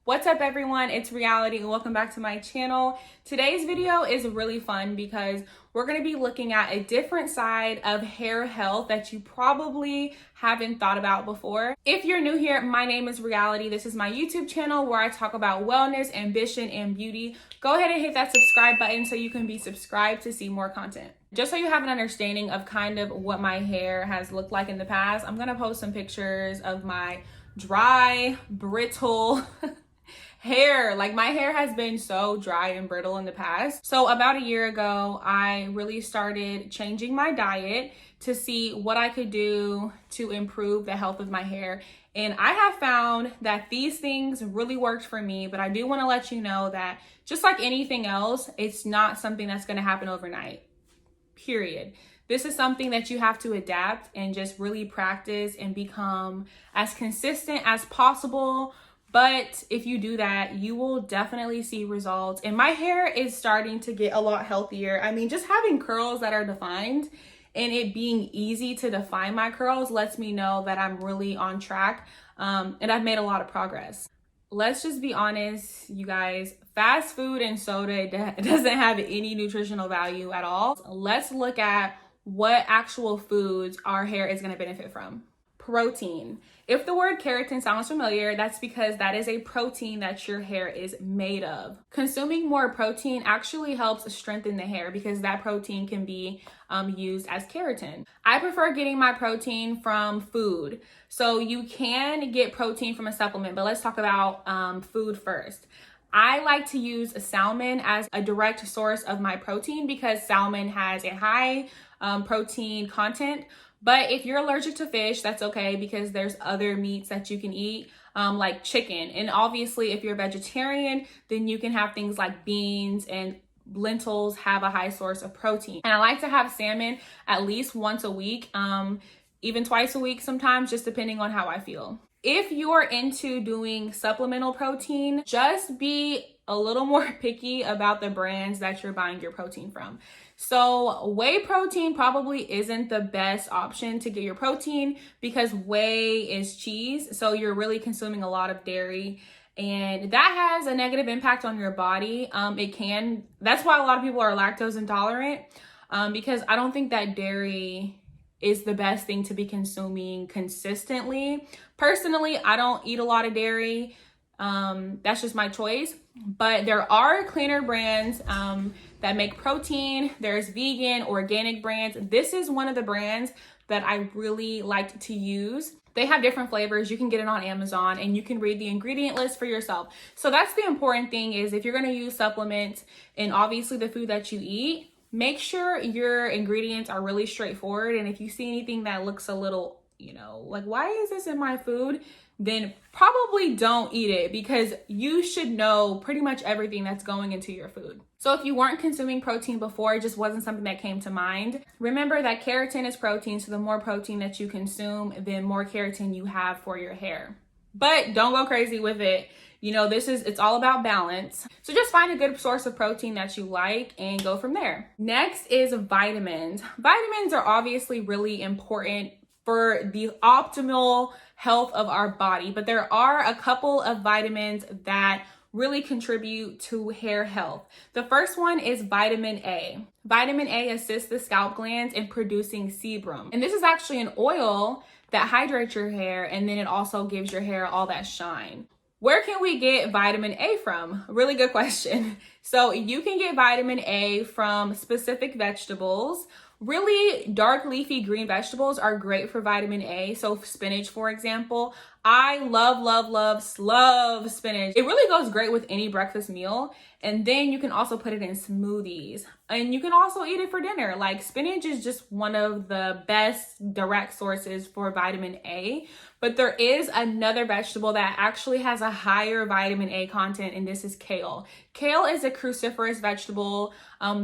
What's up everyone, it's Reality and welcome back to my channel. Today's video is really fun because we're going to be looking at a different side of hair health that you probably haven't thought about before. If you're new here, my name is Reality. This is my YouTube channel where I talk about wellness, ambition, and beauty. Go ahead and hit that subscribe button so you can be subscribed to see more content. Just so you have an understanding of kind of what my hair has looked like in the past, I'm going to post some pictures of my dry, brittle hair. Like, my hair has been so dry and brittle in the past. So about a year ago, I really started changing my diet to see what I could do to improve the health of my hair. And I have found that these things really worked for me, but I do want to let you know that just like anything else, it's not something that's going to happen overnight, period. This is something that you have to adapt and just really practice and become as consistent as possible. But if you do that, you will definitely see results. And my hair is starting to get a lot healthier. I mean, just having curls that are defined and it being easy to define my curls lets me know that I'm really on track. And I've made a lot of progress. Let's just be honest, you guys, fast food and soda doesn't have any nutritional value at all. Let's look at what actual foods our hair is going to benefit from. Protein. If the word keratin sounds familiar, that's because that is a protein that your hair is made of. Consuming more protein actually helps strengthen the hair because that protein can be used as keratin. I prefer getting my protein from food. So you can get protein from a supplement, but let's talk about food first. I like to use salmon as a direct source of my protein because salmon has a high protein content. But if you're allergic to fish, that's okay because there's other meats that you can eat, like chicken. And obviously, if you're a vegetarian, then you can have things like beans and lentils have a high source of protein. And I like to have salmon at least once a week, even twice a week sometimes, just depending on how I feel. If you're into doing supplemental protein, just be a little more picky about the brands that you're buying your protein from. So whey protein probably isn't the best option to get your protein because whey is cheese. So you're really consuming a lot of dairy and that has a negative impact on your body. That's why a lot of people are lactose intolerant because I don't think that dairy is the best thing to be consuming consistently. Personally, I don't eat a lot of dairy. That's just my choice. But there are cleaner brands that make protein. There's vegan, organic brands. This is one of the brands that I really like to use. They have different flavors. You can get it on Amazon and you can read the ingredient list for yourself. So that's the important thing is if you're going to use supplements and obviously the food that you eat, make sure your ingredients are really straightforward. And if you see anything that looks a little, like, why is this in my food? Then probably don't eat it because you should know pretty much everything that's going into your food. So if you weren't consuming protein before, it just wasn't something that came to mind. Remember that keratin is protein. So the more protein that you consume, the more keratin you have for your hair. But don't go crazy with it. It's all about balance. So just find a good source of protein that you like and go from there. Next is vitamins. Vitamins are obviously really important for the optimal health of our body, but there are a couple of vitamins that really contribute to hair health. The first one is vitamin A. Vitamin A assists the scalp glands in producing sebum. And this is actually an oil that hydrates your hair, and then it also gives your hair all that shine. Where can we get vitamin A from? Really good question. So you can get vitamin A from specific vegetables. Really dark leafy green vegetables are great for vitamin A. So spinach, for example, I love spinach. It really goes great with any breakfast meal. And then you can also put it in smoothies and you can also eat it for dinner. Like, spinach is just one of the best direct sources for vitamin A. But there is another vegetable that actually has a higher vitamin A content, and this is kale. Kale is a cruciferous vegetable.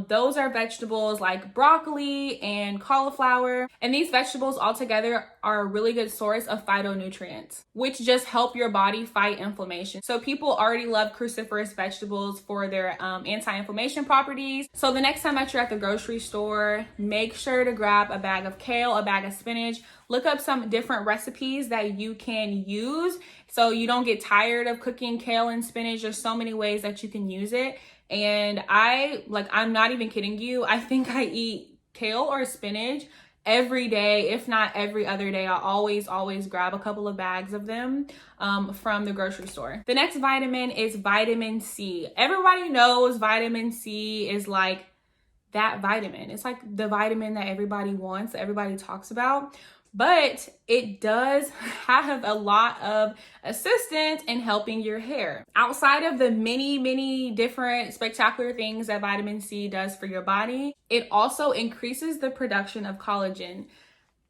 Those are vegetables like broccoli and cauliflower. And these vegetables altogether are a really good source of phytonutrients, which just help your body fight inflammation. So people already love cruciferous vegetables for their anti-inflammation properties. So the next time that you're at the grocery store, make sure to grab a bag of kale, a bag of spinach. Look up some different recipes that you can use so you don't get tired of cooking kale and spinach. There's so many ways that you can use it. And I'm not even kidding you. I think I eat kale or spinach every day, if not every other day. I always grab a couple of bags of them from the grocery store. The next vitamin is vitamin C. Everybody knows vitamin C is like that vitamin. It's like the vitamin that everybody wants, that everybody talks about. But it does have a lot of assistance in helping your hair. Outside of the many different spectacular things that vitamin C does for your body, it also increases the production of collagen.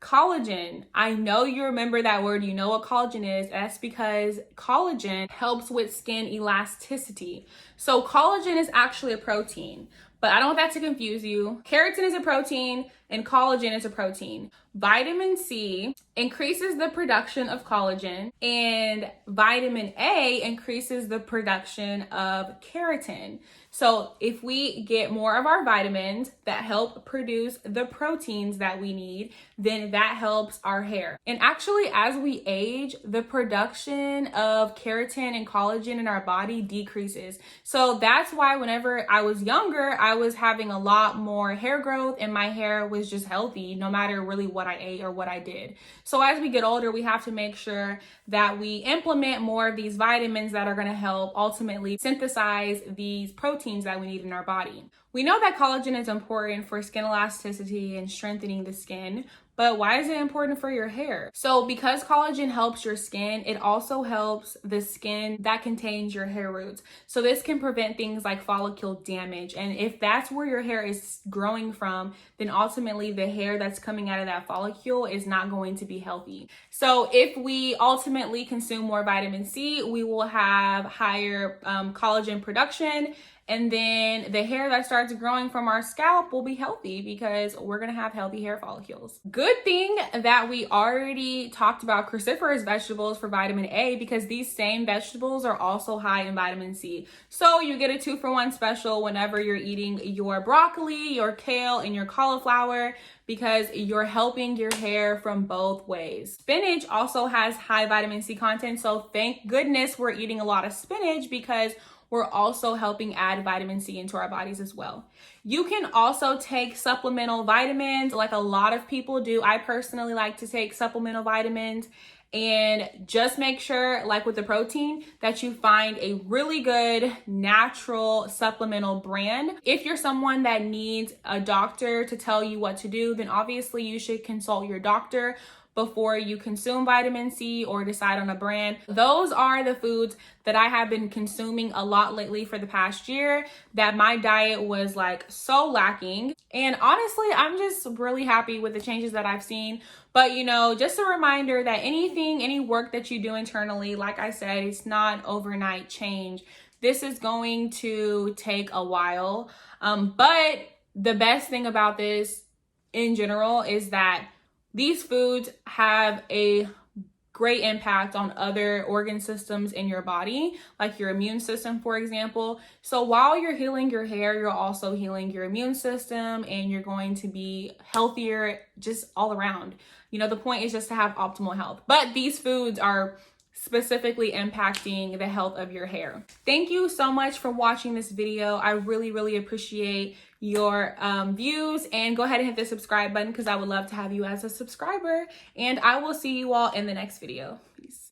Collagen, I know you remember that word, you know what collagen is. That's because collagen helps with skin elasticity. So collagen is actually a protein, but I don't want that to confuse you. Keratin is a protein and collagen is a protein. Vitamin C increases the production of collagen and vitamin A increases the production of keratin. So if we get more of our vitamins that help produce the proteins that we need, then that helps our hair. And actually, as we age, the production of keratin and collagen in our body decreases. So that's why whenever I was younger, I was having a lot more hair growth and my hair was just healthy, no matter really what I ate or what I did. So as we get older, we have to make sure that we implement more of these vitamins that are going to help ultimately synthesize these proteins that we need in our body. We know that collagen is important for skin elasticity and strengthening the skin, but why is it important for your hair? So because collagen helps your skin, it also helps the skin that contains your hair roots. So this can prevent things like follicle damage. And if that's where your hair is growing from, then ultimately the hair that's coming out of that follicle is not going to be healthy. So if we ultimately consume more vitamin C, we will have higher collagen production. And then the hair that starts growing from our scalp will be healthy because we're going to have healthy hair follicles. Good thing that we already talked about cruciferous vegetables for vitamin A, because these same vegetables are also high in vitamin C. So you get a 2-for-1 special whenever you're eating your broccoli, your kale, and your cauliflower, because you're helping your hair from both ways. Spinach also has high vitamin C content. So thank goodness we're eating a lot of spinach, because we're also helping add vitamin C into our bodies as well. You can also take supplemental vitamins like a lot of people do. I personally like to take supplemental vitamins, and just make sure, like with the protein, that you find a really good natural supplemental brand. If you're someone that needs a doctor to tell you what to do, then obviously you should consult your doctor before you consume vitamin C or decide on a brand. Those are the foods that I have been consuming a lot lately for the past year, that my diet was like so lacking. And honestly, I'm just really happy with the changes that I've seen. But you know, just a reminder that any work that you do internally, like I said, it's not overnight change. This is going to take a while. But the best thing about this in general is that these foods have a great impact on other organ systems in your body, like your immune system, for example. So while you're healing your hair, you're also healing your immune system, and you're going to be healthier just all around. You know, the point is just to have optimal health. But these foods are specifically impacting the health of your hair. Thank you so much for watching this video. I really appreciate your views, and go ahead and hit the subscribe button because I would love to have you as a subscriber, and I will see you all in the next video. Peace.